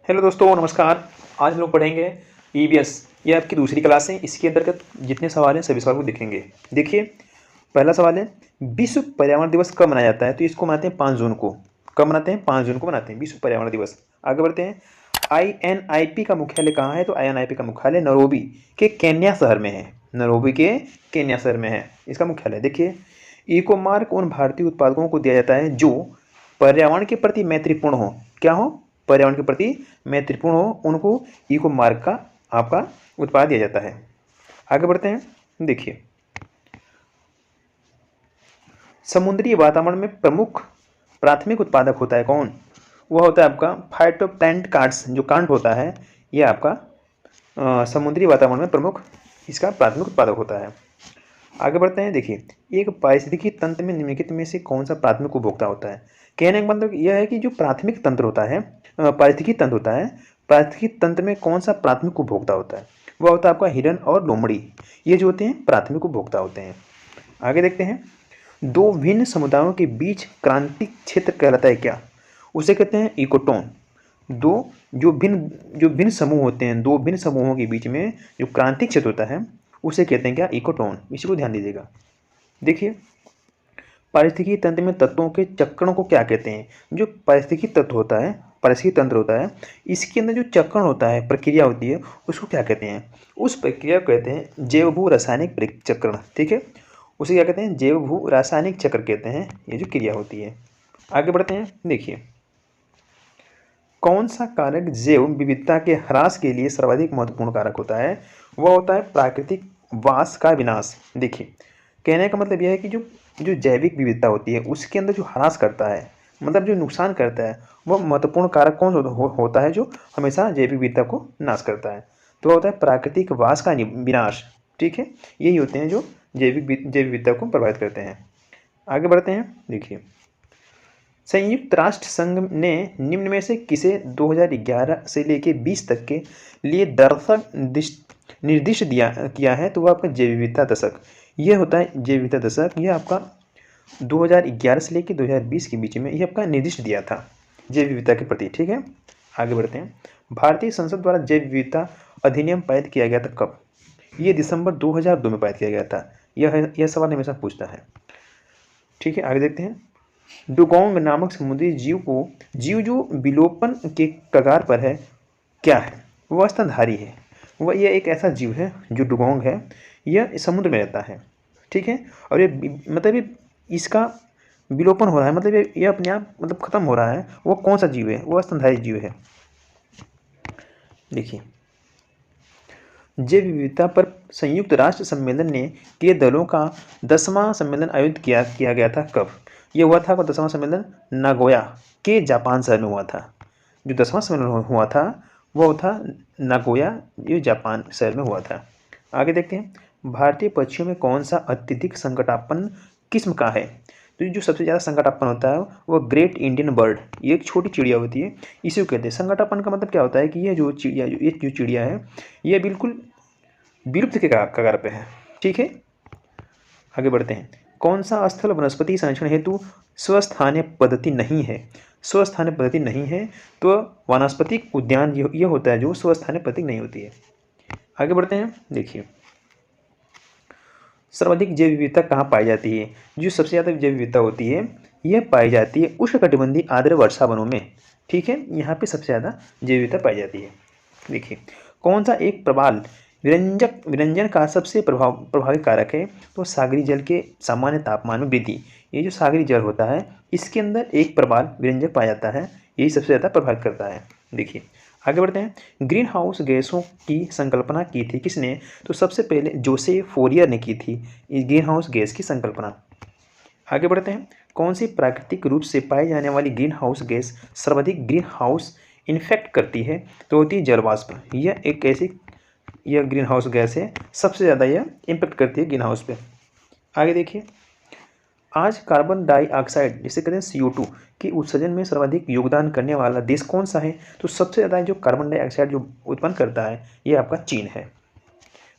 Hello दोस्तों, नमस्कार। आज हम लोग पढ़ेंगे ईवीएस। ये आपकी दूसरी क्लास है। इसके अंतर्गत जितने सवाल हैं सभी सवाल को देखेंगे। देखिए, पहला सवाल है, विश्व पर्यावरण दिवस कब मनाया जाता है? तो इसको मनाते हैं 5 जून को। कब मनाते हैं? 5 जून को मनाते हैं विश्व पर्यावरण दिवस। आगे बढ़ते हैं। आईएनआईपी का मुख्यालय कहाँ है? तो आईएनआईपी का मुख्यालय नैरोबी के केन्या शहर में है। नैरोबी के केन्या शहर में है इसका मुख्यालय। देखिए, इको मार्क उन भारतीय उत्पादकों को दिया जाता है जो पर्यावरण के प्रति मैत्रीपूर्ण हो। क्या हो? पर्यावरण के प्रति मैत्रीपूर्ण हो, उनको इको मार्क का आपका उत्पाद दिया जाता है। आगे बढ़ते हैं। देखिए, समुद्री वातावरण में प्रमुख प्राथमिक उत्पादक होता है कौन? वह होता है आपका फाइटोप्लैंक्टन कार्ड्स, जो कांट होता है, यह आपका समुद्री वातावरण में प्रमुख इसका प्राथमिक उत्पादक होता है। आगे बढ़ते हैं। देखिए, एक पारिस्थितिकी तंत्र में निम्नलिखित में से कौन सा प्राथमिक उपभोक्ता होता है? कहने का मतलब यह है कि जो प्राथमिक तंत्र होता है, पारिस्थितिकी तंत्र होता है, पारिस्थितिकी तंत्र में कौन सा प्राथमिक उपभोक्ता होता है? वह होता है आपका हिरन और लोमड़ी। ये जो होते हैं प्राथमिक उपभोक्ता होते हैं। आगे देखते हैं। दो भिन्न समुदायों के बीच क्रांतिक क्षेत्र कहलाता है क्या? उसे कहते हैं इकोटोन। जो भिन्न समूह होते हैं, दो भिन्न समूहों के बीच में जो क्रांतिक क्षेत्र होता है उसे कहते हैं क्या? इकोटोन। इसी को ध्यान दीजिएगा। देखिए, पारिस्थितिकी तंत्र में तत्वों के चक्रण को क्या कहते हैं? जो पारिस्थितिकी तत्व होता है, पारिस्थितिकी तंत्र होता है, इसके अंदर जो चक्रण होता है, प्रक्रिया होती है, उसको क्या कहते हैं? उस प्रक्रिया को कहते हैं जैव भू रासायनिक चक्रण। ठीक है, उसे क्या कहते हैं? जैव भू रासायनिक चक्र कहते हैं, ये जो क्रिया होती है। आगे बढ़ते हैं। देखिए, कौन सा कारक जैव विविधता के ह्रास के लिए सर्वाधिक महत्वपूर्ण कारक होता है? वह होता है प्राकृतिक वास का विनाश। देखिए, कहने का मतलब यह है कि जो जो जैविक विविधता होती है उसके अंदर जो ह्रास करता है, मतलब जो नुकसान करता है, वह महत्वपूर्ण कारक कौन होता है जो हमेशा जैविक विविधता को नाश करता है? तो वह होता है प्राकृतिक वास का विनाश। ठीक है, यही होते हैं जो जैव विविधता को प्रभावित करते हैं। आगे बढ़ते हैं। देखिए, संयुक्त राष्ट्र संघ ने निम्न में से किसे 2011 से लेकर 20 तक के लिए दशक निर्दिष्ट किया है? तो वह आपका जैव विविधता दशक, यह होता है जैव विविधता दशक। यह आपका 2011 से लेकर 2020 के बीच में यह आपका निर्दिष्ट दिया था जैव विविधता के प्रति। ठीक है, आगे बढ़ते हैं। भारतीय संसद द्वारा जैव विविधता अधिनियम पारित किया गया था कब? ये दिसंबर 2002 में पारित किया गया था। यह सवाल हमेशा पूछता है। ठीक है, आगे देखते हैं। डुगोंग नामक समुद्री जीव जो विलोपन के कगार पर है, क्या है? वह स्तनधारी है। यह एक ऐसा जीव है जो डुगोंग है, यह समुद्र में रहता है। ठीक है, और ये मतलब ये इसका विलोपन हो रहा है, मतलब ये अपने आप मतलब खत्म हो रहा है। वो कौन सा जीव है? वह स्तनधारी जीव है। देखिए, जैव विविधता पर संयुक्त राष्ट्र सम्मेलन ने के दलों का 10वां सम्मेलन आयोजित किया गया था कब? यह हुआ था 10वां सम्मेलन नागोया के जापान शहर में हुआ था। जो 10वां सम्मेलन हुआ था वह था नागोया, ये जापान शहर में हुआ था। आगे देखते हैं। भारतीय पक्षियों में कौन सा अत्यधिक संकटापन्न किस्म का है? तो जो सबसे ज़्यादा संकटापन्न होता है वह ग्रेट इंडियन बर्ड, ये एक छोटी चिड़िया होती है, इसी को कहते हैं। संकटापन्न का मतलब क्या होता है कि ये जो चिड़िया है ये बिल्कुल विलुप्त के कगार पे है। ठीक है, आगे बढ़ते हैं। कौन सा स्थल वनस्पति संरक्षण हेतु स्वस्थानीय पद्धति नहीं है? स्वस्थानीय पद्धति नहीं है तो वानस्पतिक उद्यान ये होता है जो स्वस्थानीय पद्धति नहीं होती है। आगे बढ़ते हैं। देखिए, सर्वाधिक जैव विविधता कहाँ पाई जाती है? जो सबसे ज़्यादा जैव विविधता होती है यह पाई जाती है उष्णकटिबंधीय आर्द्र वर्षा वनों में। ठीक है, यहाँ पे सबसे ज़्यादा जैव विविधता पाई जाती है। देखिए, कौन सा एक प्रबाल विरंजन का सबसे प्रभावी कारक है? तो सागरी जल के सामान्य तापमान में वृद्धि। ये जो सागरी जल होता है इसके अंदर एक प्रबाल विरंजक पाया जाता है, यही सबसे ज़्यादा प्रभावित करता है। देखिए, आगे बढ़ते हैं। ग्रीन हाउस गैसों की संकल्पना की थी किसने? तो सबसे पहले जोसेफ फोरियर ने की थी इस ग्रीन हाउस गैस की संकल्पना। आगे बढ़ते हैं। कौन सी प्राकृतिक रूप से पाई जाने वाली ग्रीन हाउस गैस सर्वाधिक ग्रीन हाउस इन्फेक्ट करती है? तो होती है जलवाष्प। यह ग्रीन हाउस गैस है, सबसे ज़्यादा यह इम्पेक्ट करती है ग्रीन हाउस पे। आगे देखिए, आज कार्बन डाइऑक्साइड जिसे कहते हैं CO2 के उत्सर्जन में सर्वाधिक योगदान करने वाला देश कौन सा है? तो सबसे ज़्यादा जो कार्बन डाइऑक्साइड जो उत्पन्न करता है ये आपका चीन है।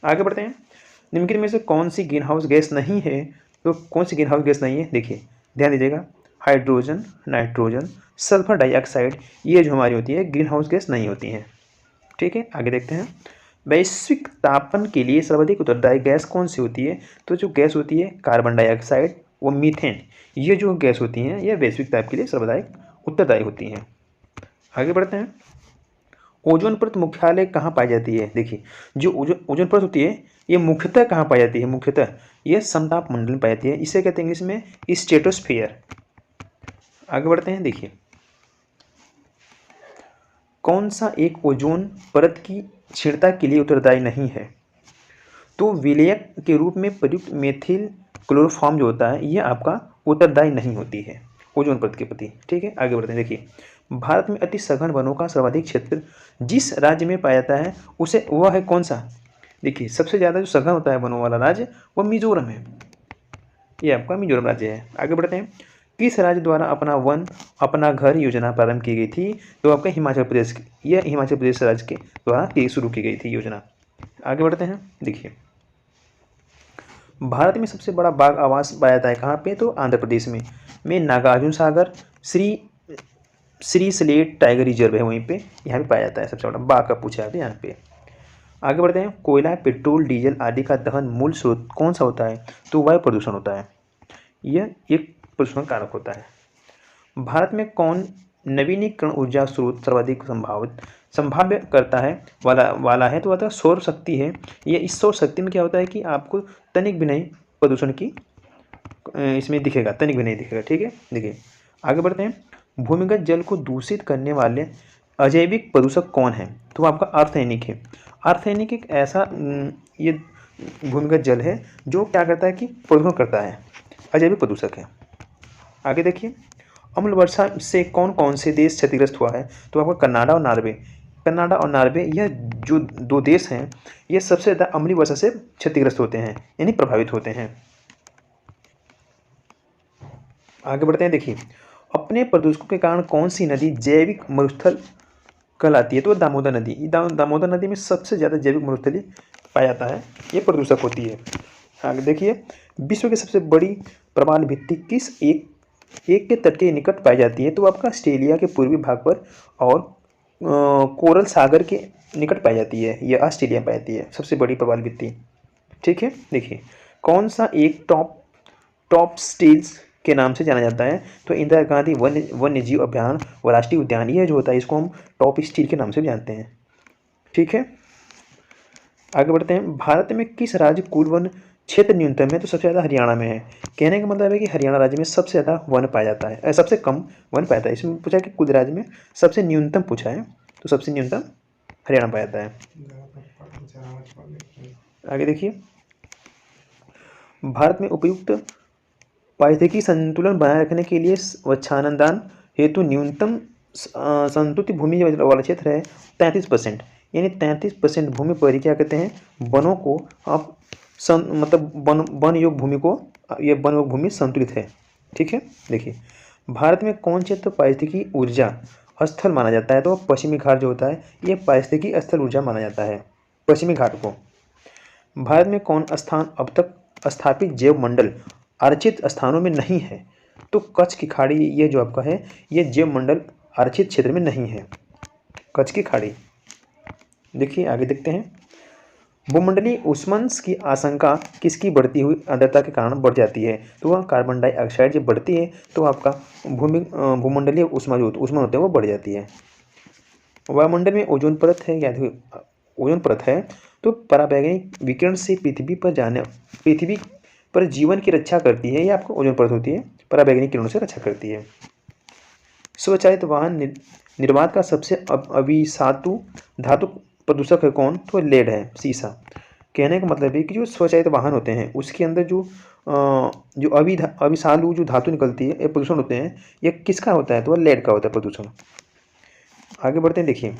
आगे बढ़ते हैं। निम्नलिखित में से कौन सी ग्रीन हाउस गैस नहीं है? तो कौन सी ग्रीन हाउस गैस नहीं है? देखिए, ध्यान दीजिएगा। हाइड्रोजन, नाइट्रोजन, सल्फर डाइऑक्साइड, ये जो हमारी होती है ग्रीन हाउस गैस नहीं होती हैं। ठीक है, आगे देखते हैं। वैश्विक तापन के लिए सर्वाधिक उत्तरदायी गैस कौन सी होती है? तो जो गैस होती है कार्बन डाइऑक्साइड व मीथेन, ये जो गैस होती हैं ये वैश्विक ताप के लिए सर्वाधिक उत्तरदायी होती हैं। आगे बढ़ते हैं। ओजोन परत मुख्यालय कहाँ पाई जाती है? देखिए, जो ओजोन परत होती है ये मुख्यतः कहाँ पाई जाती है? मुख्यतः ये समताप मंडल में पाई जाती है। इसे कहते हैं इंग्लिश में स्ट्रेटोस्फीयर। आगे बढ़ते हैं। देखिए, कौन सा एक ओजोन परत की क्षीणता के लिए उत्तरदायी नहीं है? तो विलेयक के रूप में प्रयुक्त मेथिल क्लोरोफॉर्म जो होता है ये आपका उत्तरदायी नहीं होती है ओजोन परत के प्रति। ठीक है, आगे बढ़ते हैं। देखिए, भारत में अति सघन वनों का सर्वाधिक क्षेत्र जिस राज्य में पाया जाता है उसे वह है कौन सा? देखिए, सबसे ज़्यादा जो सघन होता है वनों वाला राज्य वह मिजोरम है। ये आपका मिजोरम राज्य है। आगे बढ़ते हैं। किस राज्य द्वारा अपना वन अपना घर योजना प्रारंभ की गई थी? तो आपका हिमाचल प्रदेश, यह हिमाचल प्रदेश राज्य के द्वारा शुरू की गई थी योजना। आगे बढ़ते हैं। देखिए, भारत में सबसे बड़ा बाघ आवास पाया जाता है कहाँ पे? तो आंध्र प्रदेश में Nagarjuna Sagar Shri slate tiger reserve है वहीं पे, यहाँ पे पाया जाता है सबसे बड़ा बाघ का पूछा है यहाँ पे। आगे बढ़ते हैं। कोयला, पेट्रोल, डीजल आदि का दहन मूल स्रोत कौन सा होता है? तो वायु प्रदूषण होता है। यह एक प्रदूषण कारक होता है। भारत में कौन नवीनीकरण ऊर्जा स्रोत सर्वाधिक संभाव्य करता है वाला है? तो वह सौर शक्ति है। ये इस सौर शक्ति में क्या होता है कि आपको तनिक भी नहीं प्रदूषण की इसमें दिखेगा, तनिक भी नहीं दिखेगा। ठीक है, देखिए आगे बढ़ते हैं। भूमिगत जल को दूषित करने वाले अजैविक प्रदूषक कौन है? तो आपका आर्सेनिक है। आर्सेनिक एक ऐसा ये भूमिगत जल है जो क्या करता है कि प्रदूषण करता है, अजैविक प्रदूषक है। आगे देखिए, अम्ल वर्षा से कौन कौन से देश क्षतिग्रस्त हुआ है? तो आपका कनाडा और नार्वे। कनाडा और नार्वे यह जो दो देश हैं ये सबसे ज़्यादा अम्लीय वर्षा से क्षतिग्रस्त होते हैं, यानी प्रभावित होते हैं। आगे बढ़ते हैं। देखिए, अपने प्रदूषकों के कारण कौन सी नदी जैविक मरुस्थल कहलाती है? तो दामोदर नदी। दामोदर नदी में सबसे ज़्यादा जैविक मरुस्थली पाया जाता है, ये प्रदूषक होती है। आगे देखिए, विश्व की सबसे बड़ी प्रवाल भित्ति किस एक के तट के निकट पाई जाती है? तो आपका ऑस्ट्रेलिया के पूर्वी भाग पर और कोरल सागर के निकट पाई जाती है। यह ऑस्ट्रेलिया पाई जाती है सबसे बड़ी प्रवाल भित्ति। ठीक है, देखिए कौन सा एक टॉप स्टील्स के नाम से जाना जाता है? तो इंदिरा गांधी वन्य जीव अभ्यारण्य व राष्ट्रीय उद्यान, ये जो होता है इसको हम टॉप स्टील के नाम से जानते हैं। ठीक है, आगे बढ़ते हैं। भारत में किस राज्य कुल वन क्षेत्र न्यूनतम है? तो सबसे ज़्यादा हरियाणा में है। कहने का मतलब है कि हरियाणा राज्य में सबसे ज़्यादा वन पाया जाता है, सबसे कम वन पाया जाता है। इसमें पूछा है कि कुल राज्य में सबसे न्यूनतम पूछा है, तो सबसे न्यूनतम हरियाणा पाया जाता है। आगे देखिए, भारत में उपयुक्त पारिस्थितिकी संतुलन बनाए रखने के लिए वृक्षानुदान हेतु न्यूनतम संतुलित भूमि वाला क्षेत्र है 33%, यानी 33% भूमि पर ही क्या कहते हैं वनों को आप मतलब वन योग भूमि को, ये वन योग भूमि संतुलित है। ठीक है, देखिए भारत में कौन क्षेत्र पारिस्थितिकी ऊर्जा स्थल माना जाता है? तो पश्चिमी घाट जो होता है ये पारिस्थितिकी स्थल ऊर्जा माना जाता है, पश्चिमी घाट को। भारत में कौन स्थान अब तक स्थापित जैव मंडल आरक्षित स्थानों में नहीं है? तो कच्छ की खाड़ी, ये जो आपका है ये जैव मंडल आरक्षित क्षेत्र में नहीं है, कच्छ की खाड़ी। देखिए आगे देखते हैं। भूमंडलीय ऊष्मंश की आशंका किसकी बढ़ती हुई आर्द्रता के कारण बढ़ जाती है? तो वह कार्बन डाइऑक्साइड जब बढ़ती है तो आपका भूमंडलीय ऊष्मा होता है वो बढ़ जाती है। वायुमंडल में ओजोन परत है, याद ओजोन परत है तो पराबैंगनी विकिरण से पृथ्वी पर जीवन की रक्षा करती है, ये आपको ओजोन परत होती है, पराबैंगनी किरणों से रक्षा करती है। स्वचालित वाहन निर्माण का सबसे अभिशातु धातु प्रदूषक है कौन? तो लेड है, सीसा। कहने का मतलब है कि जो स्वचालित वाहन होते हैं उसके अंदर जो अभिशालु जो धातु निकलती है, ये प्रदूषण होते हैं, ये किसका होता है? तो लेड का होता है प्रदूषण। आगे बढ़ते हैं। देखिए,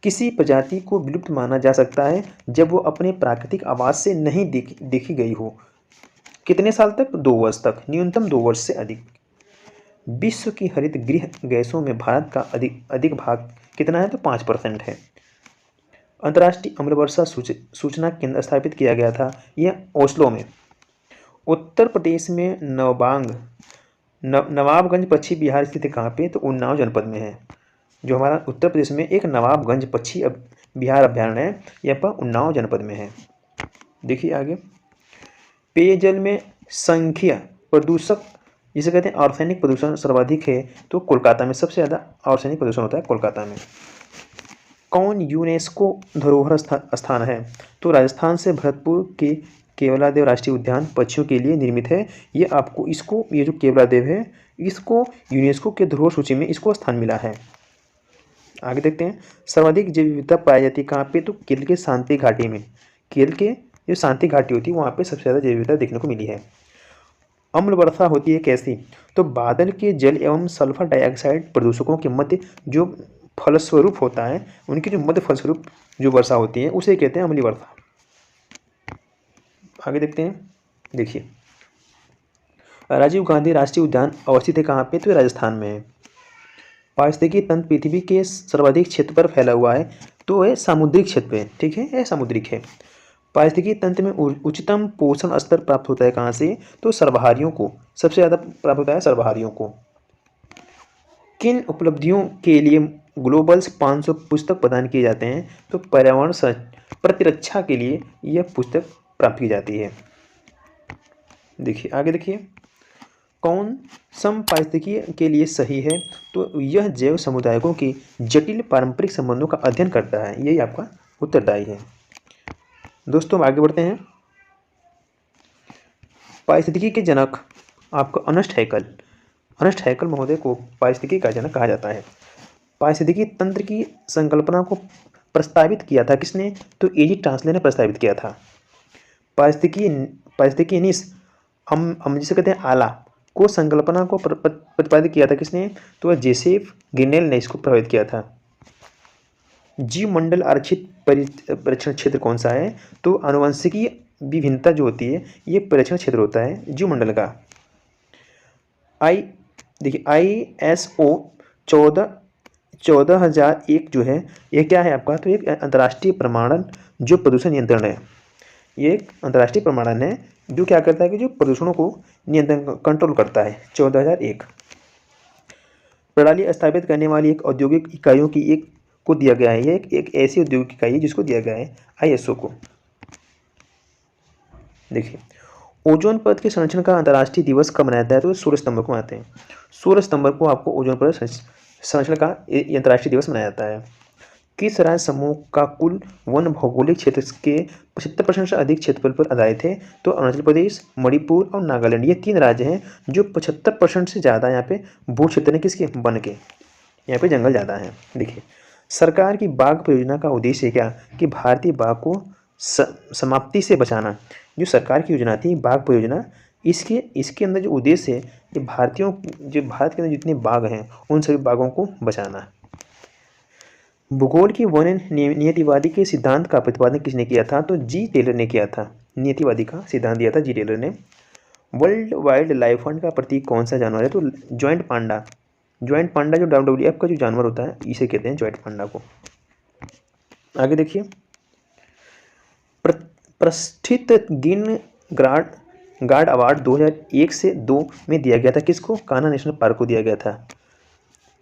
किसी प्रजाति को विलुप्त माना जा सकता है जब वो अपने प्राकृतिक आवास से नहीं देखी गई हो। कितने साल तक? 2 वर्ष तक, न्यूनतम 2 वर्ष से अधिक। विश्व की हरित गृह गैसों में भारत का अधिक भाग कितना है? तो 5% है। अंतर्राष्ट्रीय अम्ल वर्षा सूचना केंद्र स्थापित किया गया था, यह ओस्लो में। उत्तर प्रदेश में नवबांग नवाबगंज पश्चिम बिहार स्थित है कहाँ पे, तो उन्नाव जनपद में है। जो हमारा उत्तर प्रदेश में एक नवाबगंज पश्चिम बिहार अभ्यारण्य है, यह पर उन्नाव जनपद में है। देखिए आगे, पेयजल में संख्या प्रदूषक जिसे कहते हैं आर्सेनिक प्रदूषण सर्वाधिक है, तो कोलकाता में सबसे ज़्यादा आर्सेनिक प्रदूषण होता है कोलकाता में। कौन यूनेस्को धरोहर स्थान है, तो राजस्थान से भरतपुर के केवलादेव राष्ट्रीय उद्यान पक्षियों के लिए निर्मित है। ये आपको इसको, ये जो केवलादेव है, इसको यूनेस्को के धरोहर सूची में इसको स्थान मिला है। आगे देखते हैं, सर्वाधिक जैव विविधता पाई जाती है कहाँ पे, तो केरल के शांति घाटी में। केरल के जो शांति घाटी होती है वहाँ पे सबसे ज़्यादा जैव विविधता देखने को मिली है। अम्ल वर्षा होती है कैसी, तो बादल के जल एवं सल्फर डाइऑक्साइड प्रदूषकों के मध्य जो फलस्वरूप होता है, उनकी जो मध्य फलस्वरूप जो वर्षा होती है उसे कहते हैं अम्लीय वर्षा। आगे देखते हैं, देखिए राजीव गांधी राष्ट्रीय उद्यान अवस्थित है कहाँ पे, तो राजस्थान में है। पारिस्थितिकी तंत्र पृथ्वी के सर्वाधिक क्षेत्र पर फैला हुआ है, तो है सामुद्रिक क्षेत्र पे, ठीक है, यह सामुद्रिक है। पारिस्थितिकी तंत्र में उच्चतम पोषण स्तर प्राप्त होता है कहाँ से, तो सर्वहारियों को सबसे ज़्यादा प्राप्त होता है सर्वहारियों को। किन उपलब्धियों के लिए ग्लोबल्स 500 पुस्तक प्रदान किए जाते हैं, तो पर्यावरण प्रतिरक्षा के लिए यह पुस्तक प्राप्त की जाती है। देखिए आगे देखिए, कौन सम पारिस्थितिकी के लिए सही है, तो यह जैव समुदायों के जटिल पारंपरिक संबंधों का अध्ययन करता है, यही आपका उत्तरदायी है। दोस्तों आगे बढ़ते हैं, पारिस्थितिकी के जनक आपको अर्नेस्ट हैकल महोदय को पारिस्थितिकी का जनक कहा जाता है। पारिस्थितिकी तंत्र की संकल्पना को प्रस्तावित किया था किसने, तो एजी ट्रांसले ने प्रस्तावित किया था। पारिस्थितिकी निस हम जिसे कहते हैं आला को संकल्पना को प्रतिपादित किया था किसने, तो जोसेफ ग्रिनेल ने इसको प्रभावित किया था। जीवमंडल आरक्षित परीक्षण क्षेत्र कौन सा है, तो आनुवंशिकी विभिन्नता जो होती है ये परीक्षण क्षेत्र होता है जीवमंडल का। देखिए ISO 14001 जो है ये क्या है आपका, तो एक अंतर्राष्ट्रीय प्रमाणन जो प्रदूषण नियंत्रण है। ये एक अंतर्राष्ट्रीय प्रमाणन है जो क्या करता है कि जो प्रदूषणों को नियंत्रण कंट्रोल करता है। 14001 प्रणाली स्थापित करने वाली एक औद्योगिक इकाइयों की एक को दिया गया है। ये एक ऐसी औद्योगिक इकाई है जिसको दिया गया है ISO को। देखिए ओजोन परत के संरक्षण का अंतर्राष्ट्रीय दिवस कब मनाया जाता है, तो 16 सितंबर को मनाते हैं। 16 सितंबर को आपको ओजोन परत संरक्षण का अंतर्राष्ट्रीय दिवस मनाया जाता है। किस राज्य समूह का कुल वन भौगोलिक क्षेत्र के 75% से अधिक क्षेत्रफल पर आधारित है, तो अरुणाचल प्रदेश, मणिपुर और नागालैंड, ये 3 राज्य हैं जो 75% से ज़्यादा यहाँ पे भू क्षेत्र है किसके, वन के, यहाँ पे जंगल ज़्यादा है। देखिए सरकार की बाघ परियोजना का उद्देश्य क्या, कि भारतीय बाघ को समाप्ति से बचाना। जो सरकार की योजना थी बाघ परियोजना, इसके अंदर जो उद्देश्य है कि भारत के अंदर जितने बाघ हैं उन सभी बाघों को बचाना। भूगोल की वर्णन नियतिवादी के सिद्धांत का प्रतिपादन किसने किया था, तो जी टेलर ने किया था। नियतिवादी का सिद्धांत दिया था जी टेलर ने। वर्ल्ड वाइल्ड लाइफ फंड का प्रतीक कौन सा जानवर है, तो जॉइंट पांडा जो WWF का जो जानवर होता है इसे कहते हैं जॉइंट पांडा को। आगे देखिए, प्रतिष्ठित गिन गार्ड अवार्ड 2001 से 2 में दिया गया था किसको, कान्हा नेशनल पार्क को दिया गया था।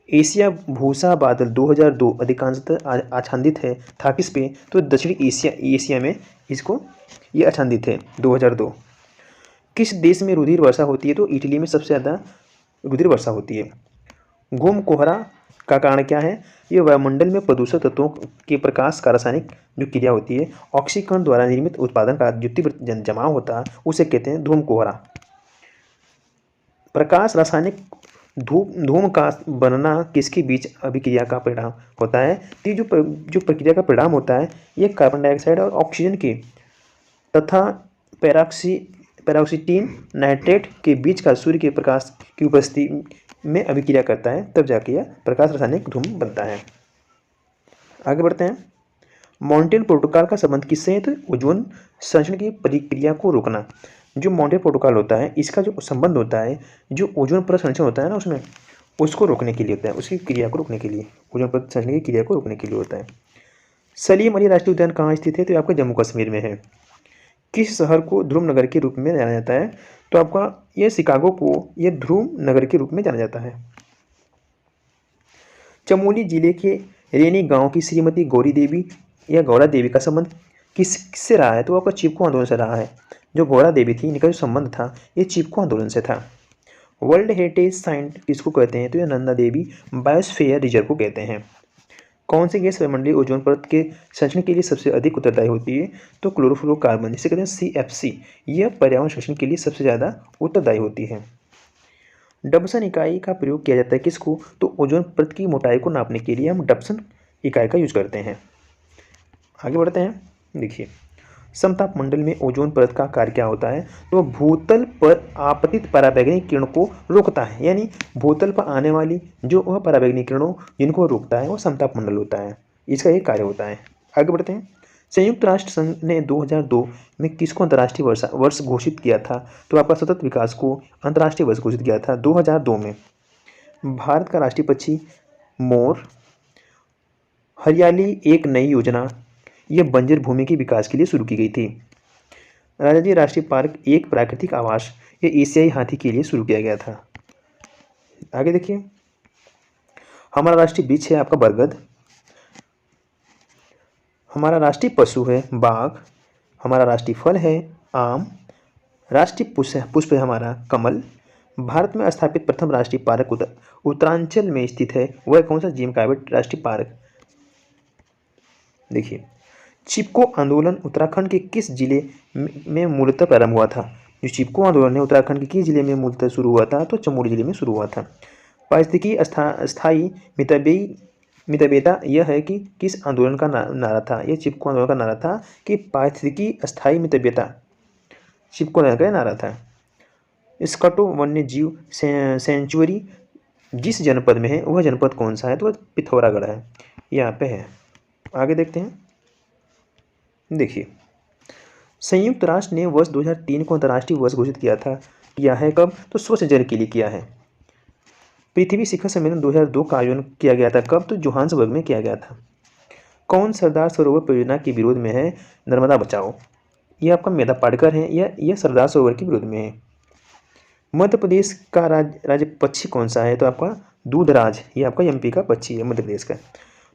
एशिया भूसा बादल 2002 अधिकांशतः आच्छादित है था किस पे, तो दक्षिणी एशिया में इसको ये आच्छादित है 2002। किस देश में रुधिर वर्षा होती है, तो इटली में सबसे ज़्यादा रुधिर वर्षा होती है। घूम कोहरा का कारण क्या है, ये वायुमंडल में प्रदूषक तत्वों के प्रकाश का रासायनिक जो क्रिया होती है, ऑक्सीकरण द्वारा निर्मित उत्पादन का जो तीव्र जमाव होता है उसे कहते हैं धूम कोहरा। प्रकाश रासायनिक धूम का बनना किसके बीच अभिक्रिया का परिणाम होता है, तो जो प्रक्रिया का परिणाम होता है ये कार्बन डाइऑक्साइड और ऑक्सीजन के तथा पैराक्सीटीन नाइट्रेट के बीच का सूर्य के प्रकाश की उपस्थिति में अभिक्रिया करता है, तब जाके यह प्रकाश रासायनिक धूम बनता है। आगे बढ़ते हैं, मॉन्ट्रियल प्रोटोकॉल का संबंध किससे है, तो ओजोन संरक्षण की प्रक्रिया को रोकना। जो मॉन्ट्रियल प्रोटोकॉल होता है इसका जो संबंध होता है जो ओजोन परत संरक्षण होता है ना उसमें, उसको रोकने के लिए होता है, उसकी क्रिया को रोकने के लिए, ओजोन परत संरक्षण की क्रिया को रोकने के लिए होता है। सलीम अली राष्ट्रीय उद्यान कहाँ स्थित है, तो आपका जम्मू कश्मीर में है। किस शहर को ध्रुव नगर के रूप में जाना जाता है, तो आपका ये शिकागो को ये ध्रुव नगर के रूप में जाना जाता है। चमोली जिले के रेनी गांव की श्रीमती गौरी देवी या गौरा देवी का संबंध किससे रहा है? तो आपका चिपको आंदोलन से रहा है। जो गौरा देवी थी इनका जो संबंध था ये चिपको आंदोलन से था। वर्ल्ड हेरिटेज साइट किसको कहते हैं? तो ये नंदा देवी बायोस्फीयर रिजर्व को कहते हैं। कौन सी गैस वायुमंडलीय ओजोन परत के संरक्षण के लिए सबसे अधिक उत्तरदायी होती है? तो क्लोरोफ्लोरोकार्बन, जिसे कहते हैं CFC, यह पर्यावरण संरक्षण के लिए सबसे ज़्यादा उत्तरदायी होती है। डबसन इकाई का प्रयोग किया जाता है किसको? तो ओजोन परत की मोटाई को नापने के लिए हम डबसन इकाई का यूज करते हैं। आगे बढ़ते हैं। देखिए, समताप मंडल में ओजोन परत का कार्य क्या होता है? तो भूतल पर आपतित पराबैंगनी किरण को रोकता है, यानी भूतल पर आने वाली जो वह पराबैंगनी किरणों जिनको रोकता है वो समताप मंडल होता है, इसका एक कार्य होता है। आगे बढ़ते हैं। संयुक्त राष्ट्र संघ ने 2002 में किसको अंतर्राष्ट्रीय वर्ष घोषित किया था? तो आपका सतत विकास को अंतर्राष्ट्रीय वर्ष घोषित किया था 2002 में। भारत का राष्ट्रीय पक्षी मोर। हरियाली एक नई योजना, यह बंजर भूमि के विकास के लिए शुरू की गई थी। राजाजी राष्ट्रीय पार्क एक प्राकृतिक आवास, ये एशियाई हाथी के लिए शुरू किया गया था। आगे देखिए, हमारा राष्ट्रीय वृक्ष है आपका बरगद। हमारा राष्ट्रीय पशु है बाघ। हमारा राष्ट्रीय फल है आम। राष्ट्रीय पुष्प है हमारा कमल। भारत में स्थापित प्रथम राष्ट्रीय पार्क उत्तरांचल में स्थित है, वह कौन सा? जिम कॉर्बेट राष्ट्रीय पार्क। देखिए, चिपको आंदोलन उत्तराखंड के किस जिले में मूलतः प्रारंभ हुआ था? जो चिपको आंदोलन है उत्तराखंड के किस जिले में मूलतः शुरू हुआ था? तो चमोली जिले में शुरू हुआ था। पारिस्थितिकी स्थायी मितव्ययिता यह है कि किस आंदोलन का नारा था? यह चिपको आंदोलन का नारा था कि पारिस्थितिकी स्थायी मितव्ययिता चिपको आंदोलन का नारा था। स्कॉटो वन्य जीव सेंचुरी जिस जनपद में है वह जनपद कौन सा है? तो पिथौरागढ़ है, यहाँ पे है। आगे देखते हैं। देखिए, संयुक्त राष्ट्र ने वर्ष 2003 को अंतर्राष्ट्रीय वर्ष घोषित किया है कब? तो स्वच्छ जल के लिए किया है। पृथ्वी शिखर सम्मेलन 2002 का आयोजन किया गया था कब? तो जोहान्सबर्ग में किया गया था। कौन सरदार सरोवर परियोजना के विरोध में है? नर्मदा बचाओ, यह आपका मेधा पाटकर है, यह सरदार सरोवर के विरोध में है। मध्य प्रदेश का राज्य पक्षी कौन सा है? तो आपका दूधराज, ये आपका MP का पक्षी है मध्य प्रदेश का।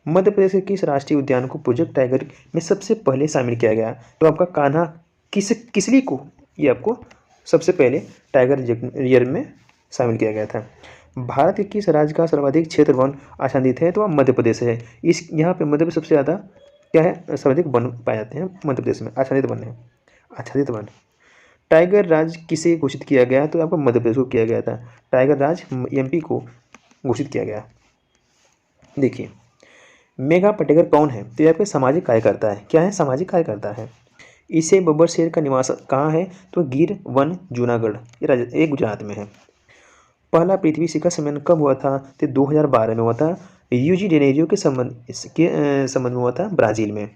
मध्य प्रदेश के किस राष्ट्रीय उद्यान को प्रोजेक्ट टाइगर में सबसे पहले शामिल किया गया? तो आपका कान्हा किसली को ये आपको सबसे पहले टाइगर रिजर्व में शामिल किया गया था। भारत के किस राज्य का सर्वाधिक क्षेत्र वन आच्छादित है? तो मध्य प्रदेश है। इस यहाँ पे मध्य प्रदेश सबसे ज़्यादा क्या है? सर्वाधिक वन पाए जाते हैं मध्य प्रदेश में, आच्छादित वन है, आच्छादित वन। टाइगर राज किसे घोषित किया गया? तो आपको मध्य प्रदेश को किया गया था। टाइगर राज MP को घोषित किया गया। देखिए, मेघा पटेकर कौन है? तो यह आपके सामाजिक कार्यकर्ता है। क्या है? सामाजिक कार्यकर्ता है। इसे बब्बर शेर का निवास कहाँ है? तो गिर वन जूनागढ़, ये गुजरात में है। पहला पृथ्वी शिखर सम्मेलन कब हुआ था? तो 2012 में हुआ था। यूजी डेनेरियो के संबंध में हुआ था ब्राजील में।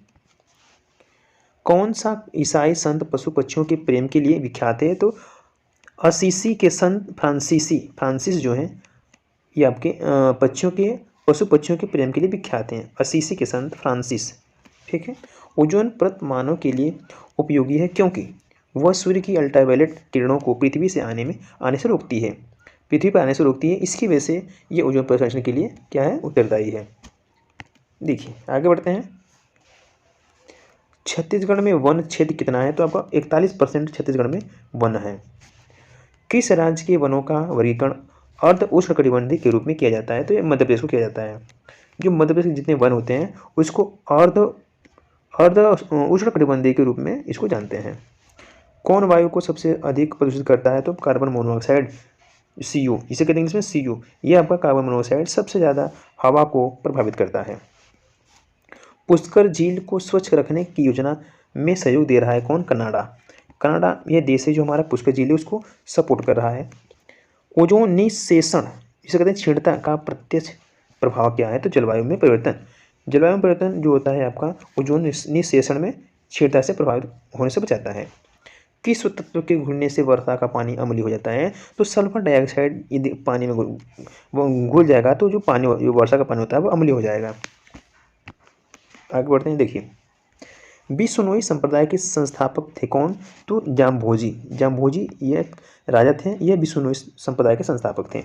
कौन सा ईसाई संत पशु पक्षियों के प्रेम के लिए विख्यात है? तो असीसी के संत फ्रांसिस जो हैं ये आपके पशु पक्षियों के प्रेम के लिए विख्यात हैं। असीसी के संत फ्रांसिस, ठीक है। ओजोन परत मानव के लिए उपयोगी है क्योंकि वह सूर्य की अल्ट्रावायलेट किरणों को पृथ्वी से आने से रोकती है, पृथ्वी पर आने से रोकती है। इसकी वजह से ये ओजोन परत संरक्षण के लिए क्या है? उत्तरदायी है। देखिए, आगे बढ़ते हैं। छत्तीसगढ़ में वन क्षेत्र कितना है? तो आपका 41% छत्तीसगढ़ में वन है। किस राज्य के वनों का वर्गीकरण अर्ध उष्णकटिबंधीय के रूप में किया जाता है? तो ये मध्य प्रदेश को किया जाता है। जो मध्य प्रदेश के जितने वन होते हैं उसको अर्ध उष्णकटिबंधीय के रूप में इसको जानते हैं। कौन वायु को सबसे अधिक प्रदूषित करता है? तो कार्बन मोनोऑक्साइड, CO, इसे कहते हैं इसमें CO। ये आपका कार्बन मोनोऑक्साइड सबसे ज़्यादा हवा को प्रभावित करता है। पुष्कर झील को स्वच्छ रखने की योजना में सहयोग दे रहा है कौन? कनाडा यह देश है जो हमारा पुष्कर झील है उसको सपोर्ट कर रहा है। ओजोन निषेचन, इसे कहते हैं क्षीणता का प्रत्यक्ष प्रभाव क्या है? तो जलवायु में परिवर्तन जो होता है आपका ओजोन निषेचन में क्षीणता से प्रभावित होने से बचाता है। किस तत्व के घुलने से वर्षा का पानी अम्लीय हो जाता है? तो सल्फर डाइऑक्साइड यदि पानी में घुल जाएगा तो जो वर्षा का पानी होता है वो अम्लीय हो जाएगा। आगे बढ़ते हैं। देखिए, बिश्नोई संप्रदाय के संस्थापक थे कौन? तो जाम्भोजी ये राजा थे, यह बिश्नोई संप्रदाय के संस्थापक थे।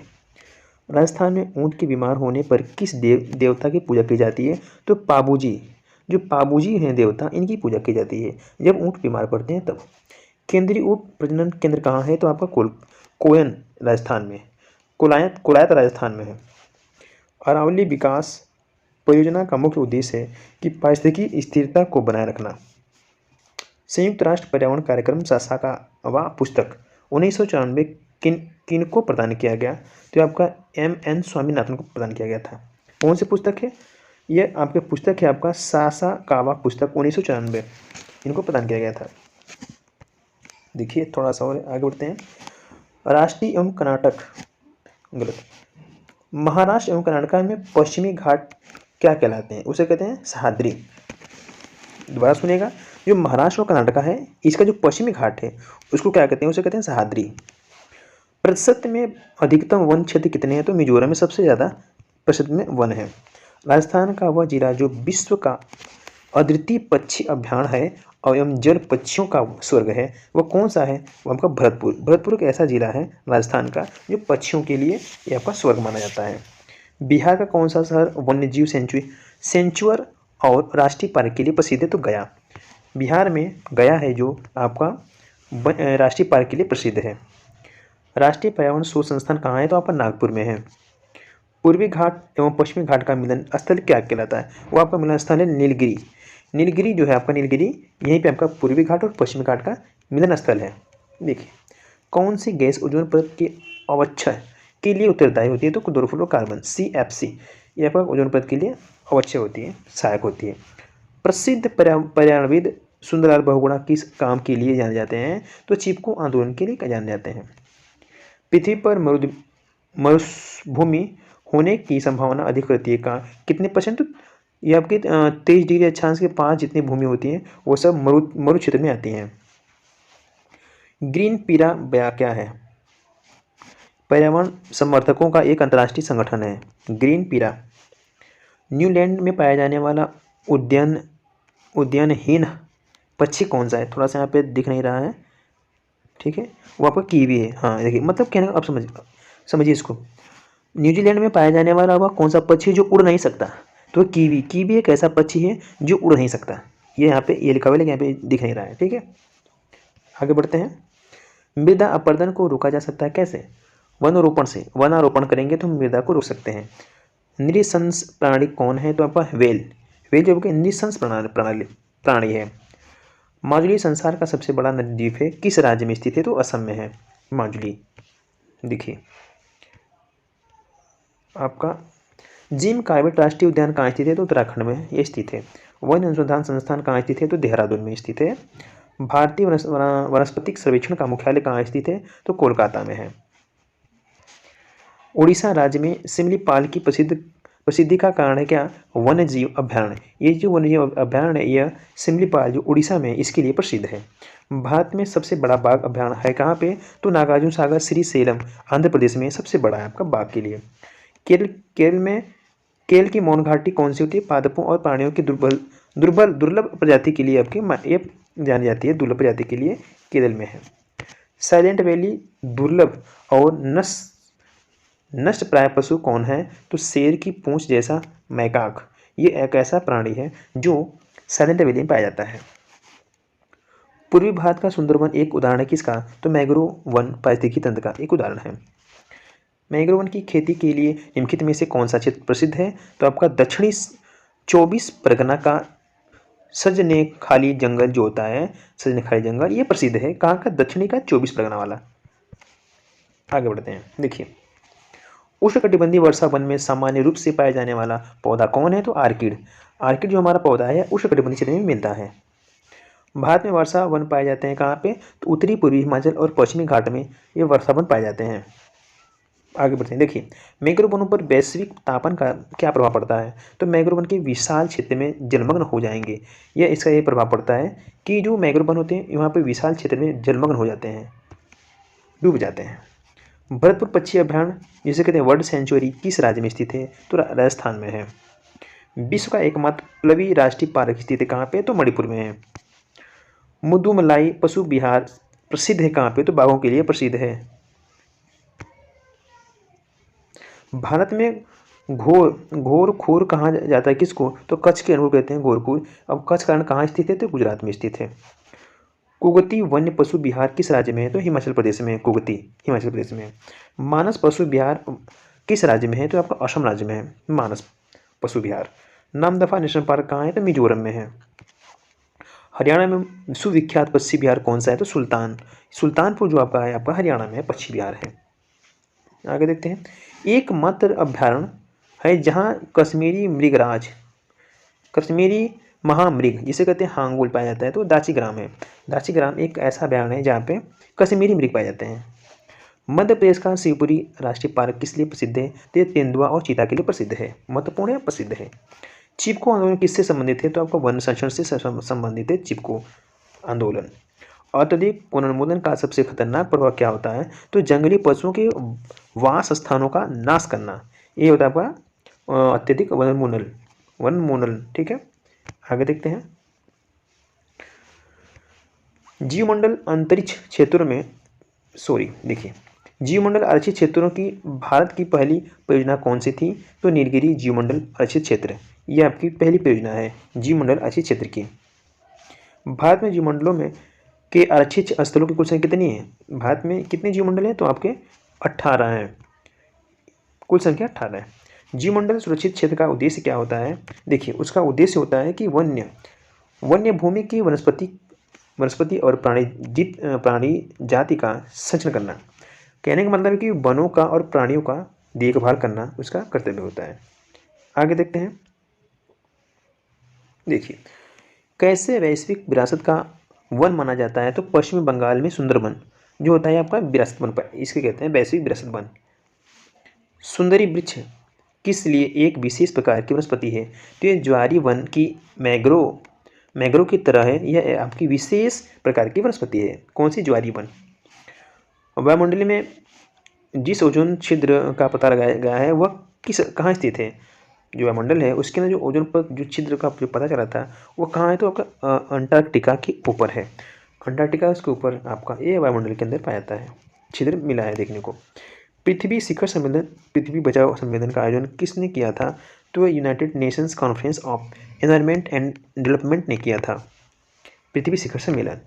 राजस्थान में ऊँट के बीमार होने पर किस देवता की पूजा की जाती है? तो पाबूजी, जो पाबूजी हैं देवता, इनकी पूजा की जाती है जब ऊँट बीमार पड़ते हैं तब। केंद्रीय ऊँट प्रजनन केंद्र कहाँ है? तो आपका कोयन राजस्थान में, कोलायत राजस्थान में है। अरावली विकास परियोजना का मुख्य उद्देश्य है कि पारिस्थितिकी स्थिरता को बनाए रखना। संयुक्त राष्ट्र पर्यावरण कार्यक्रम शाखा व पुस्तक 1994 किनको प्रदान किया गया? तो आपका M.N. स्वामीनाथन को प्रदान किया गया था। कौन सी पुस्तक है? यह आपके पुस्तक है आपका सासाकावा पुस्तक 1994, इनको प्रदान किया गया था। देखिए थोड़ा सा और आगे बढ़ते हैं। राष्ट्रीय एवं कर्नाटक, गलत, महाराष्ट्र एवं कर्नाटक में पश्चिमी घाट क्या कहलाते हैं? उसे कहते हैं सह्याद्री। दोबारा सुनिएगा, जो महाराष्ट्र और कर्नाटक है इसका जो पश्चिमी घाट है उसको क्या कहते हैं? उसे कहते हैं सह्याद्री। प्रतिशत में अधिकतम वन क्षेत्र कितने हैं? तो मिजोरम में सबसे ज़्यादा प्रतिशत में वन है। राजस्थान का वह जिला जो विश्व का अद्वितीय पक्षी अभ्यारण्य है एवं जल पक्षियों का स्वर्ग है, वह कौन सा है? वो आपका भरतपुर। भरतपुर एक ऐसा जिला है राजस्थान का जो पक्षियों के लिए ये आपका स्वर्ग माना जाता है। बिहार का कौन सा शहर वन्यजीव सेंचुअर और राष्ट्रीय पार्क के लिए प्रसिद्ध है? तो गया। बिहार में गया है जो आपका राष्ट्रीय पार्क के लिए प्रसिद्ध है। राष्ट्रीय पर्यावरण शोध संस्थान कहाँ है? तो आपका नागपुर में है। पूर्वी घाट एवं पश्चिमी घाट का मिलन स्थल क्या कहलाता है? वो आपका मिलन स्थल है नीलगिरी। नीलगिरी जो है आपका नीलगिरी, यहीं पे आपका पूर्वी घाट और पश्चिमी घाट का मिलन स्थल है। देखिए, कौन सी गैस ओजोन परत के अवक्षय के लिए उत्तरदायी होती है? तो क्लोरोफ्लोरोकार्बन CFC, ये आपका ओजोन परत के लिए अवक्षय होती है, सहायक होती है। प्रसिद्ध पर्यावरणविद सुंदरलाल बहुगुणा किस काम के लिए जाने जाते हैं? तो चिपको आंदोलन के लिए जाने जाते हैं। पृथ्वी पर मरुभूमि होने की संभावना अधिक रहती है का कितने %? ये आपकी 23 डिग्री अक्षांश के 5 जितनी भूमि होती है वो सब मरु क्षेत्र में आती हैं। ग्रीन पीरा बया क्या है? पर्यावरण समर्थकों का एक अंतर्राष्ट्रीय संगठन है। ग्रीन पीरा न्यूजीलैंड में पाया जाने वाला उद्यानहीन पक्षी कौन सा है? थोड़ा सा यहाँ पे दिख नहीं रहा है, ठीक है, वो आपका कीवी है। हाँ देखिए, मतलब कहने का आप समझिए इसको। न्यूजीलैंड में पाया जाने वाला वह कौन सा पक्षी जो उड़ नहीं सकता? तो कीवी एक ऐसा पक्षी है जो उड़ नहीं सकता। ये यहाँ पे ये लिखा हुआ है लेकिन यहाँ पे दिख नहीं रहा है, ठीक है। आगे बढ़ते हैं। मृदा अपरदन को रोका जा सकता है कैसे? वनारोपण से। वनारोपण करेंगे तो मृदा को रोक सकते हैं। निरीशंस प्राणी कौन है? तो आपका वेल जो आपके निरीशंस प्राणी है। माजुली संसार का सबसे बड़ा नदी द्वीप है, किस राज्य में स्थित है? तो असम में है माजुली। देखिए आपका जिम कॉर्बेट राष्ट्रीय उद्यान कहाँ स्थित है? तो उत्तराखंड में ये स्थित है। वन अनुसंधान संस्थान कहाँ स्थित है? तो देहरादून में स्थित है। भारतीय वनस्पतिक सर्वेक्षण का मुख्यालय कहाँ स्थित है? तो कोलकाता में है। उड़ीसा राज्य में सिमलीपाल की प्रसिद्धि का कारण है क्या? वन्यजीव अभ्यारण्य। ये जो वन्यजीव अभ्यारण्य है यह सिमलीपाल जो उड़ीसा में इसके लिए प्रसिद्ध है। भारत में सबसे बड़ा बाघ अभ्यारण्य है कहाँ पे? तो नागार्जुन सागर श्रीशैलम आंध्र प्रदेश में सबसे बड़ा है आपका बाघ के लिए। केरल में केरल की मौन घाटी कौन सी होती है? पादपों और प्राणियों की दुर्लभ प्रजाति के लिए आपकी ये जानी जाती है, दुर्लभ प्रजाति के लिए केरल में है। साइलेंट वैली दुर्लभ और नष्ट प्राय पशु कौन है? तो शेर की पूंछ जैसा मैकाक, ये एक ऐसा प्राणी है जो साइलेंट वैली में पाया जाता है। पूर्वी भारत का सुंदरवन एक उदाहरण है किसका? तो मैंग्रोव वन पारिस्थितिकी तंत्र का एक उदाहरण है। मैंग्रोव वन की खेती के लिए निम्नलिखित में से कौन सा क्षेत्र प्रसिद्ध है? तो आपका दक्षिणी 24 परगना का सजने खाली जंगल जो होता है, सजने खाली जंगल, ये प्रसिद्ध है। कहाँ का? दक्षिणी का 24 परगना वाला। आगे बढ़ते हैं। देखिए, उष्णकटिबंधीय वर्षा वन में सामान्य रूप से पाया जाने वाला पौधा कौन है? तो आर्किड। आर्किड जो हमारा पौधा है उष्णकटिबंधीय क्षेत्र में मिलता है। भारत में वर्षा वन पाए जाते हैं कहाँ पे? तो उत्तरी पूर्वी हिमाचल और पश्चिमी घाट में ये वर्षा वन पाए जाते हैं। आगे बढ़ते हैं। देखिए, मैंग्रोव वनों पर वैश्विक तापन का क्या प्रभाव पड़ता है? तो मैंग्रोव वन के विशाल क्षेत्र में जलमग्न हो जाएंगे। इसका ये प्रभाव पड़ता है कि जो मैंग्रोव वन होते हैं वहाँ पे विशाल क्षेत्र में जलमग्न हो जाते हैं, डूब जाते हैं। भरतपुर पक्षी अभ्यारण्य जिसे कहते हैं वर्ल्ड सेंचुरी किस राज्य में स्थित है? तो राजस्थान में है। विश्व का एकमात्र प्लवी राष्ट्रीय पार्क स्थित है कहाँ पे? तो मणिपुर में है। मुदुमलाई पशु विहार प्रसिद्ध है कहाँ पे? तो बाघों के लिए प्रसिद्ध है। भारत में घोरखोर कहा जाता है किसको? तो कच्छ के रण को कहते हैं घोरखोर। अब कच्छ का रण कहाँ स्थित है? तो गुजरात में स्थित है। कुगति वन्य पशु विहार किस राज्य में है? तो हिमाचल प्रदेश में है। कुगति हिमाचल प्रदेश में है। मानस पशु विहार किस राज्य में है? तो आपका असम राज्य में है मानस पशु विहार। नामदफा नेशनल पार्क कहाँ है? तो मिजोरम में है। हरियाणा में सुविख्यात पक्षी विहार कौन सा है? तो सुल्तानपुर जो आपका है आपका हरियाणा में है, पक्षी विहार है। आगे देखते हैं। एकमात्र अभ्यारण्य है जहाँ कश्मीरी महामृग जिसे कहते हैं हांगुल पाया जाता है, तो दाचीग्राम है। दाचीग्राम एक ऐसा अभ्यारण्य है जहाँ पे कश्मीरी मृग पाए जाते हैं। मध्य प्रदेश का शिवपुरी राष्ट्रीय पार्क किस लिए प्रसिद्ध है? तो ये तेंदुआ और चीता के लिए प्रसिद्ध है। महत्वपूर्ण है, प्रसिद्ध है। चिपको आंदोलन किससे संबंधित है? तो आपका वन संरक्षण से संबंधित है चिपको आंदोलन। अत्यधिक वनोन्मूलन का सबसे खतरनाक प्रभाव क्या होता है? तो जंगली पशुओं के वास स्थानों का नाश करना, ये होता है आपका अत्यधिक वनोन्मूलन। ठीक है, आगे देखते हैं। जीवमंडल अंतरिक्ष क्षेत्रों में देखिए, जीवमंडल आरक्षित क्षेत्रों की भारत की पहली परियोजना कौन सी थी? तो नीलगिरी जीवमंडल आरक्षित क्षेत्र, ये आपकी पहली परियोजना है जीवमंडल आरक्षित क्षेत्र की। भारत में जीवमंडलों में के आरक्षित स्थलों की कुल संख्या कितनी है? भारत में कितने जीवमंडल हैं? तो आपके 18 हैं, कुल संख्या 18 है। जीवमंडल सुरक्षित क्षेत्र का उद्देश्य क्या होता है? देखिए, उसका उद्देश्य होता है कि वन्य भूमि की वनस्पति और प्राणी जाति का संरक्षण करना। कहने का मतलब है कि वनों का और प्राणियों का देखभाल करना उसका कर्तव्य होता है। आगे देखते हैं। देखिए, कैसे वैश्विक विरासत का वन माना जाता है? तो पश्चिमी बंगाल में सुंदरबन जो होता है आपका विरासत वन, इसके कहते हैं वैश्विक विरासत वन। सुंदरी वृक्ष किस लिए एक विशेष प्रकार की वनस्पति है? तो ये ज्वारी वन की मैग्रो की तरह है, यह आपकी विशेष प्रकार की वनस्पति है। कौन सी? ज्वारी वन। वायुमंडल में जिस ओजोन छिद्र का पता लगाया गया है वह कहाँ स्थित है? जो वायुमंडल है उसके अंदर जो ओजोन पर जो छिद्र का जो पता चला था वो कहाँ है? तो आपका अंटार्कटिका के ऊपर है। अंटार्कटिका उसके ऊपर आपका ये वायुमंडल के अंदर पाया जाता है, छिद्र मिला है देखने को। पृथ्वी शिखर सम्मेलन, पृथ्वी बचाओ सम्मेलन का आयोजन किसने किया था? तो United Nations conference of environment and development ने किया था। पृथ्वी शिखर सम्मेलन,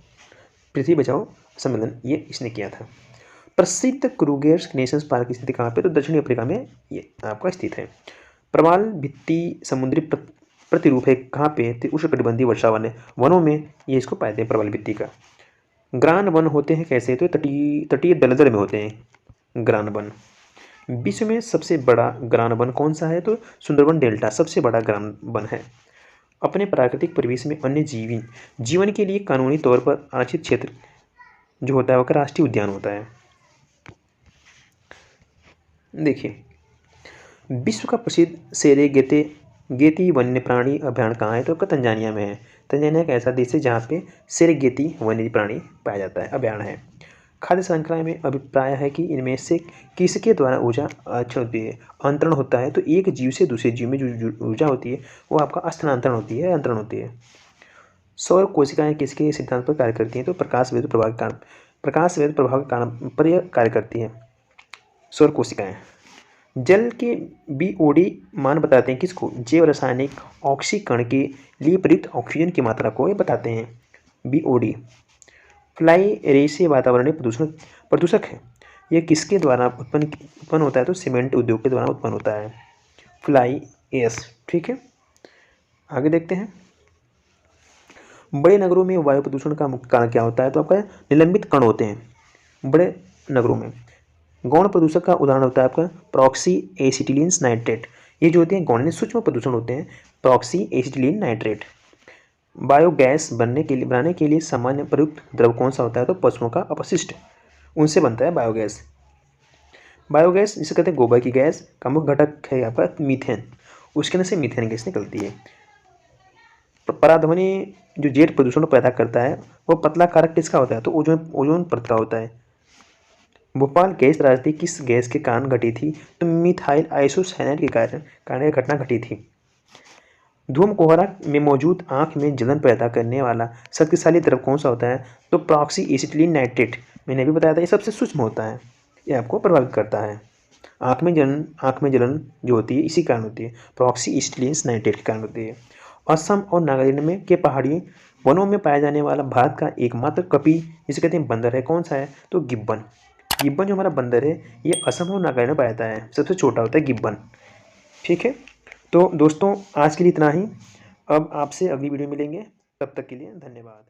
पृथ्वी बचाओ सम्मेलन, ये इसने किया था। प्रसिद्ध क्रूगेर नेशंस पार्क स्थित कहाँ पे? तो दक्षिणी अफ्रीका में ये आपका स्थित है। प्रवाल भित्ति समुद्री प्रतिरूप है कहाँ पे? तो उष्णकटिबंधीय वर्षावन वनों में ये इसको पाते हैं प्रवाल भित्ति का। ग्रान वन होते हैं कैसे? तो तटीय दलदल में होते हैं ग्रान वन। विश्व में सबसे बड़ा ग्रान वन कौन सा है? तो सुंदरबन डेल्टा सबसे बड़ा ग्रान वन है। अपने प्राकृतिक परिवेश में अन्य जीवन के लिए कानूनी तौर पर आरक्षित क्षेत्र जो होता है वह राष्ट्रीय उद्यान होता है। देखिए, विश्व का प्रसिद्ध सेरेगेती वन्य प्राणी अभ्यारण्य कहाँ है? तो तंजानिया में है। तंजानिया एक ऐसा देश है जहाँ पे सेरेगेती वन्य प्राणी पाया जाता है, अभ्यारण्य है। खाद्य श्रृंखला में अभिप्राय है कि इनमें से किसके द्वारा ऊर्जा होती है? अंतरण होता है। तो एक जीव से दूसरे जीव में जो ऊर्जा होती है वो आपका स्थानांतरण होती है, अंतरण होती है। सौर कोशिकाएं किसके सिद्धांत पर कार्य करती हैं? तो प्रकाश वेद प्रभाव के कारण पर यह कार्य करती है सौर कोशिकाएं। जल के BOD मान बताते हैं किसको? जैव रासायनिक ऑक्सीकरण के लिए प्रयुक्त ऑक्सीजन की मात्रा को ये बताते हैं BOD। फ्लाई रेशे वातावरणीय प्रदूषक है, यह किसके द्वारा उत्पन्न होता है? तो सीमेंट उद्योग के द्वारा उत्पन्न होता है फ्लाई एश। ठीक है, आगे देखते हैं। बड़े नगरों में वायु प्रदूषण का मुख्य कारण क्या होता है? तो आपका निलंबित कण होते हैं बड़े नगरों में। गौण प्रदूषक का उदाहरण होता है आपका प्रॉक्सी एसिटिलीन नाइट्रेट, ये जो होते हैं गौण सूक्ष्म प्रदूषण होते हैं, प्रॉक्सी एसिटिलीन नाइट्रेट। बायोगैस बनाने के लिए सामान्य प्रयुक्त द्रव कौन सा होता है? तो पशुओं का अपशिष्ट, उनसे बनता है बायोगैस। बायोगैस जिसे कहते हैं गोबर की गैस का मुख्य घटक है आपका मीथेन, उसके अंदर से मीथेन गैस निकलती है। पराध्वनि जो जेट प्रदूषण पैदा करता है वो पतला कारक किसका होता है? तो ओजोन परत का होता है। भोपाल गैस त्रासदी किस गैस के कारण घटी थी? तो मिथाइल आइसोसाइनाइड के कारण यह घटना घटी थी। धूम कोहरा में मौजूद आंख में जलन पैदा करने वाला शक्तिशाली द्रव कौन सा होता है? तो प्रॉक्सी एसिटिलीन नाइट्रेट, मैंने भी बताया था ये सबसे सूक्ष्म होता है, ये आपको प्रभावित करता है। आँख में जलन जो होती है इसी कारण होती है, प्रॉक्सीस्टिलिन नाइट्रेट के कारण होती है। असम और नागालैंड में के पहाड़ी वनों में पाया जाने वाला भारत का एकमात्र कपी जिसे कहते हैं बंदर है, कौन सा है? तो गिब्बन। गिब्बन जो हमारा बंदर है ये असम और नागालैंड में पाया जाता है, सबसे छोटा होता है गिब्बन। ठीक है, तो दोस्तों आज के लिए इतना ही। अब आपसे अगली वीडियो मिलेंगे, तब तक के लिए धन्यवाद।